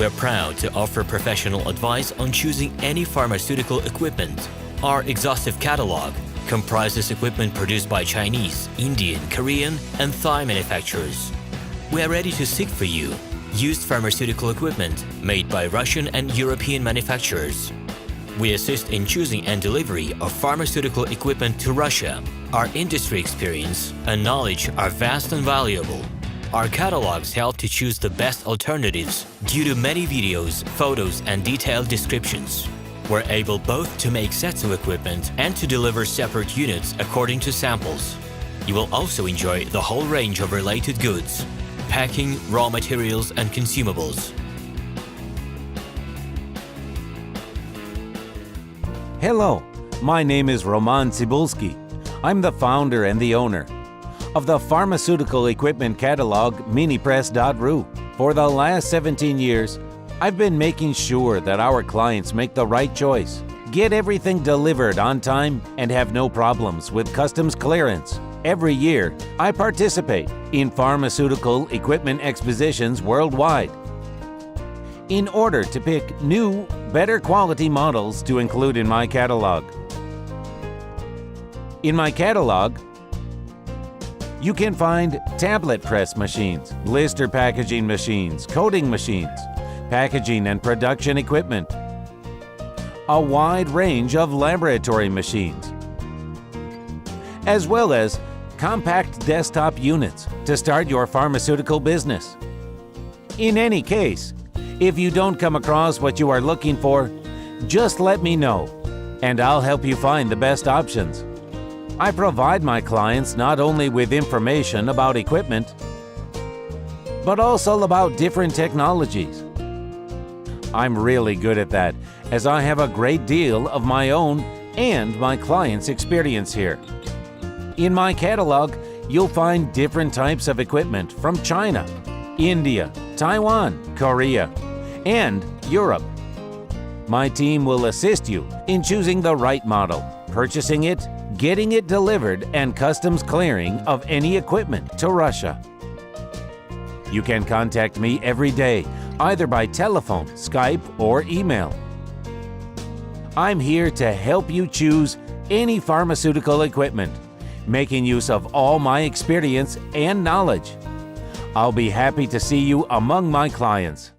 We're proud to offer professional advice on choosing any pharmaceutical equipment. Our exhaustive catalog comprises equipment produced by Chinese, Indian, Korean, and Thai manufacturers. We are ready to seek for you used pharmaceutical equipment made by Russian and European manufacturers. We assist in choosing and delivery of pharmaceutical equipment to Russia. Our industry experience and knowledge are vast and valuable. Our catalogs help to choose the best alternatives due to many videos, photos, and detailed descriptions. We're able both to make sets of equipment and to deliver separate units according to samples. You will also enjoy the whole range of related goods, packing, raw materials, and consumables. Hello, my name is Roman Cybulski. I'm the founder and the owner of the pharmaceutical equipment catalog minipress.ru. For the last 17 years, I've been making sure that our clients make the right choice, get everything delivered on time, and have no problems with customs clearance. Every year, I participate in pharmaceutical equipment expositions worldwide in order to pick new, better quality models to include in my catalog. In my catalog, you can find tablet press machines, blister packaging machines, coating machines, packaging and production equipment, a wide range of laboratory machines, as well as compact desktop units to start your pharmaceutical business. In any case, if you don't come across what you are looking for, just let me know, and I'll help you find the best options. I provide my clients not only with information about equipment, but also about different technologies. I'm really good at that, as I have a great deal of my own and my clients' experience here. In my catalog, you'll find different types of equipment from China, India, Taiwan, Korea, and Europe. My team will assist you in choosing the right model, purchasing it, getting it delivered, and customs clearing of any equipment to Russia. You can contact me every day, either by telephone, Skype, or email. I'm here to help you choose any pharmaceutical equipment, making use of all my experience and knowledge. I'll be happy to see you among my clients.